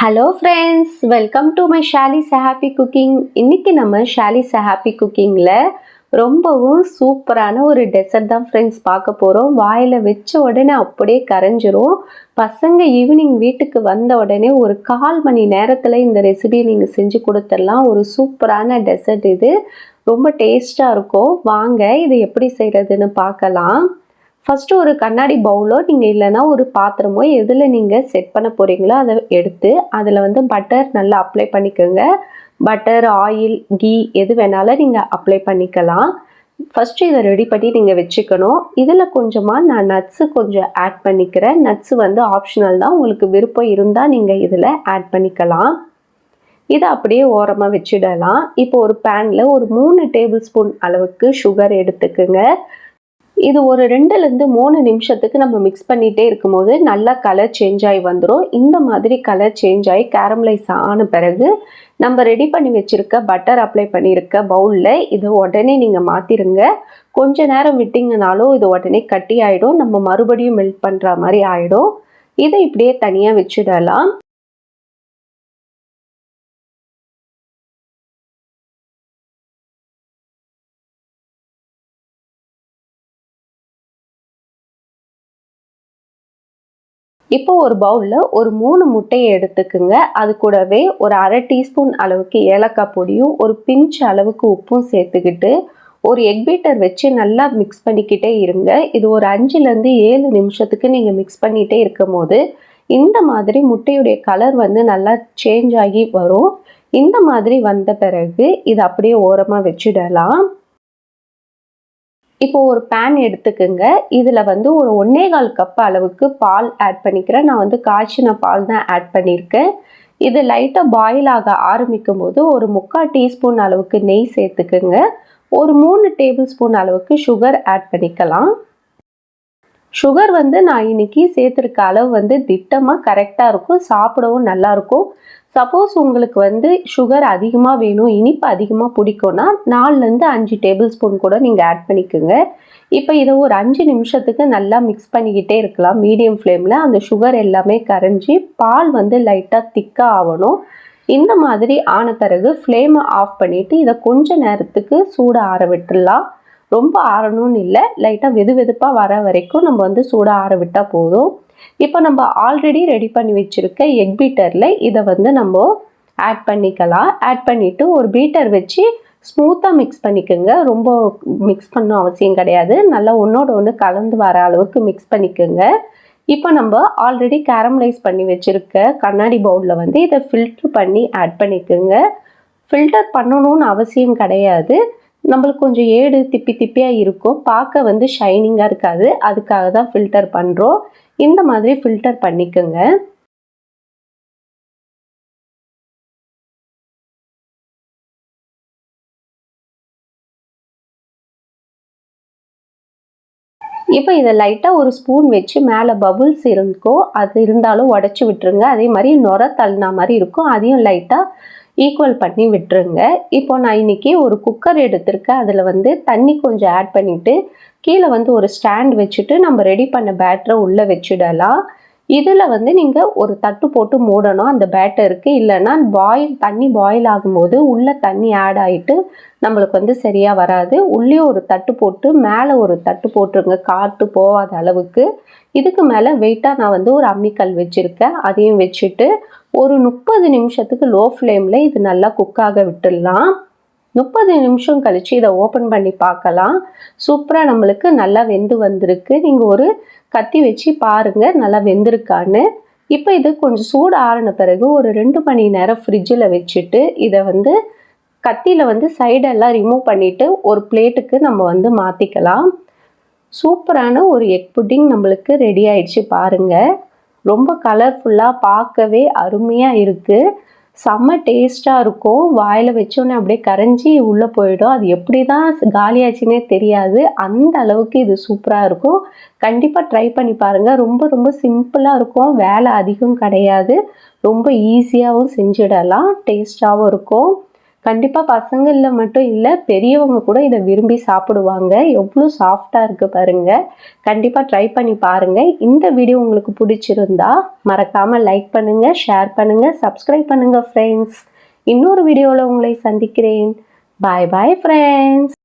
Hello friends, welcome to my Shali's happy cooking. இன்றைக்கி நம்ம Shali's happy குக்கிங்கில் ரொம்பவும் சூப்பரான ஒரு டெசர்ட் தான் ஃப்ரெண்ட்ஸ் பார்க்க போகிறோம். வாயில் வச்ச உடனே அப்படியே கரைஞ்சிரும். பசங்க ஈவினிங் வீட்டுக்கு வந்த உடனே ஒரு 1/4 மணி நேரத்தில் இந்த ரெசிபி நீங்கள் செஞ்சு கொடுத்துடலாம். ஒரு சூப்பரான டெசர்ட் இது. ரொம்ப டேஸ்ட்டாக இருக்கும். வாங்க இது எப்படி செய்கிறதுன்னு பார்க்கலாம். ஃபஸ்ட்டு ஒரு கண்ணாடி பவுலோ நீங்கள் இல்லைன்னா ஒரு பாத்திரமோ எதில் நீங்கள் செட் பண்ண போகிறீங்களோ அதை எடுத்து அதில் வந்து பட்டர் நல்லா அப்ளை பண்ணிக்கோங்க. பட்டர், ஆயில், கீ எது வேணாலும் நீங்கள் அப்ளை பண்ணிக்கலாம். ஃபஸ்ட்டு இதை ரெடி பண்ணி நீங்கள் வச்சுக்கணும். இதில் கொஞ்சமாக நான் நட்ஸு கொஞ்சம் ஆட் பண்ணிக்கிறேன். நட்ஸு வந்து ஆப்ஷனல் தான், உங்களுக்கு விருப்பம் இருந்தால் நீங்கள் இதில் ஆட் பண்ணிக்கலாம். இதை அப்படியே ஓரமாக வச்சிடலாம். இப்போ ஒரு பேனில் ஒரு 3 டேபிள் ஸ்பூன் அளவுக்கு சுகர் எடுத்துக்குங்க. இது ஒரு 2லேருந்து 3 நிமிஷத்துக்கு நம்ம மிக்ஸ் பண்ணிகிட்டே இருக்கும்போது நல்லா கலர் சேஞ்ச் ஆகி வந்துடும். இந்த மாதிரி கலர் சேஞ்ச் ஆகி கேரமலைஸ் ஆன பிறகு நம்ம ரெடி பண்ணி வச்சுருக்க பட்டர் அப்ளை பண்ணியிருக்க பவுலில் இதை உடனே நீங்கள் மாற்றிடுங்க. கொஞ்ச நேரம் விட்டிங்கனாலும் இது உடனே கட்டி ஆகிடும். நம்ம மறுபடியும் மெல்ட் பண்ணுற மாதிரி ஆகிடும். இதை இப்படியே தனியாக வச்சுடலாம். இப்போ ஒரு பவுலில் ஒரு 3 முட்டையை எடுத்துக்குங்க. அது கூடவே ஒரு 1/2 டீஸ்பூன் அளவுக்கு ஏலக்காய் பொடியும் ஒரு பிஞ்ச் அளவுக்கு உப்பும் சேர்த்துக்கிட்டு ஒரு எக் பீட்டர் வச்சு நல்லா மிக்ஸ் பண்ணிக்கிட்டே இருங்க. இது ஒரு 5லேருந்து 7 நிமிஷத்துக்கு நீங்கள் மிக்ஸ் பண்ணிகிட்டே இருக்கும் போது இந்த மாதிரி முட்டையுடைய கலர் வந்து நல்லா சேஞ்ச் ஆகி வரும். இந்த மாதிரி வந்த பிறகு இதை அப்படியே ஓரமாக வச்சிடலாம். இப்போ ஒரு பேன் எடுத்துக்குங்க. இதில் வந்து ஒரு 1/4 கப் அளவுக்கு பால் ஆட் பண்ணிக்கிறேன். நான் வந்து காய்ச்சின பால் தான் ஆட் பண்ணியிருக்கேன். இது லைட்டாக பாயில் ஆக ஆரம்பிக்கும் போது ஒரு 3/4 டீஸ்பூன் அளவுக்கு நெய் சேர்த்துக்குங்க. ஒரு 3 டேபிள் ஸ்பூன் அளவுக்கு சுகர் ஆட் பண்ணிக்கலாம். சுகர் வந்து நான் இன்றைக்கி சேர்த்துருக்க அளவு வந்து திட்டமாக கரெக்டாக இருக்கும். சாப்பிடவும் நல்லாயிருக்கும். சப்போஸ் உங்களுக்கு வந்து சுகர் அதிகமாக வேணும், இனிப்பு அதிகமாக பிடிக்கும்னா 4லேருந்து 5 டேபிள் ஸ்பூன் கூட நீங்கள் ஆட் பண்ணிக்கோங்க. இப்போ இதை ஒரு 5 நிமிஷத்துக்கு நல்லா மிக்ஸ் பண்ணிக்கிட்டே இருக்கலாம் மீடியம் ஃப்ளேமில். அந்த சுகர் எல்லாமே கரைஞ்சி பால் வந்து லைட்டாக திக்காக ஆகணும். இந்த மாதிரி ஆன பிறகு ஃப்ளேமை ஆஃப் பண்ணிவிட்டு இதை கொஞ்ச நேரத்துக்கு சூட ஆற விட்டுடலாம். ரொம்ப ஆறணும்னு இல்லை, லைட்டாக வெது வெதுப்பாக வர வரைக்கும் நம்ம வந்து சூட ஆற விட்டால் போதும். இப்போ நம்ம ஆல்ரெடி ரெடி பண்ணி வச்சுருக்க எக் பீட்டரில் இதை வந்து நம்ம ஆட் பண்ணிக்கலாம். ஆட் பண்ணிவிட்டு ஒரு பீட்டர் வச்சு ஸ்மூத்தாக மிக்ஸ் பண்ணிக்கோங்க. ரொம்ப மிக்ஸ் பண்ண அவசியம் கிடையாது. நல்லா ஒன்றோட ஒன்று கலந்து வர அளவுக்கு மிக்ஸ் பண்ணிக்கோங்க. இப்போ நம்ம ஆல்ரெடி கேரமலைஸ் பண்ணி வச்சுருக்க கண்ணாடி பவுலில் வந்து இதை ஃபில்ட்ரு பண்ணி ஆட் பண்ணிக்கோங்க. ஃபில்டர் பண்ணணும்னு அவசியம் கிடையாது. நம்மளுக்கு கொஞ்சம் ஏடு திப்பி திப்பியாக இருக்கும், பார்க்க வந்து ஷைனிங்காக இருக்காது. அதுக்காக தான் ஃபில்டர் பண்ணுறோம். இந்த மாதிரி ஃபில்டர் பண்ணிக்கோங்க. இப்போ இதை லைட்டாக ஒரு ஸ்பூன் வச்சு மேலே பபுள்ஸ் இருக்கும், அது இருந்தாலும் உடச்சி விட்டுருங்க. அதே மாதிரி நுர தள்ளினா மாதிரி இருக்கும், அதையும் லைட்டாக ஈக்குவல் பண்ணி விட்டுருங்க. இப்போ நான் இன்றைக்கி ஒரு குக்கர் எடுத்திருக்கேன். அதில் வந்து தண்ணி கொஞ்சம் ஆட் பண்ணிவிட்டு கீழே வந்து ஒரு ஸ்டாண்ட் வச்சுட்டு நம்ம ரெடி பண்ண பேட்டரை உள்ளே வச்சுடலாம். இதில் வந்து நீங்கள் ஒரு தட்டு போட்டு மூடணும் அந்த பேட்டருக்கு. இல்லைன்னா தண்ணி பாயில் ஆகும்போது உள்ளே தண்ணி ஆட் ஆகிட்டு நம்மளுக்கு வந்து சரியாக வராது. உள்ளே ஒரு தட்டு போட்டு மேலே ஒரு தட்டு போட்டுருங்க, காற்று போகாத அளவுக்கு. இதுக்கு மேலே வெயிட்டாக நான் வந்து ஒரு அம்மிக்கல் வச்சுருக்கேன், அதையும் வச்சுட்டு ஒரு 30 நிமிஷத்துக்கு லோ ஃப்ளேமில் இது நல்லா குக்காக விட்டுடலாம். 30 நிமிஷம் கழித்து இதை ஓப்பன் பண்ணி பார்க்கலாம். சூப்பராக நம்மளுக்கு நல்லா வெந்து வந்திருக்கு. நீங்கள் ஒரு கத்தி வச்சு பாருங்கள் நல்லா வெந்திருக்கான்னு. இப்போ இது கொஞ்சம் சூடு ஆறின பிறகு ஒரு 2 மணி நேரம் ஃப்ரிட்ஜில் வச்சுட்டு இதை வந்து கத்தியில் வந்து சைடெல்லாம் ரிமூவ் பண்ணிவிட்டு ஒரு பிளேட்டுக்கு நம்ம வந்து மாற்றிக்கலாம். சூப்பரான ஒரு எக் புட்டிங் நம்மளுக்கு ரெடி ஆயிடுச்சு பாருங்கள். ரொம்ப கலர்ஃபுல்லாக பார்க்கவே அருமையாக இருக்குது. செம்ம டேஸ்ட்டாக இருக்கும். வாயில் வச்சோன்னே அப்படியே கரைஞ்சி உள்ளே போயிடும். அது எப்படி தான் காலியாச்சுன்னே தெரியாது, அந்த அளவுக்கு இது சூப்பராக இருக்கும். கண்டிப்பாக ட்ரை பண்ணி பாருங்கள். ரொம்ப ரொம்ப சிம்பிளாக இருக்கும், வேலை அதிகம் கிடையாது, ரொம்ப ஈஸியாகவும் செஞ்சிடலாம், டேஸ்ட்டாகவும் இருக்கும். கண்டிப்பாக பசங்களில் மட்டும் இல்லை, பெரியவங்க கூட இதை விரும்பி சாப்பிடுவாங்க. எவ்வளோ சாஃப்டாக இருக்குது பாருங்கள். கண்டிப்பாக ட்ரை பண்ணி பாருங்கள். இந்த வீடியோ உங்களுக்கு பிடிச்சிருந்தா மறக்காமல் லைக் பண்ணுங்கள், ஷேர் பண்ணுங்கள், சப்ஸ்கிரைப் பண்ணுங்கள் ஃப்ரெண்ட்ஸ். இன்னொரு வீடியோவில் உங்களை சந்திக்கிறேன். பாய் பாய் ஃப்ரெண்ட்ஸ்.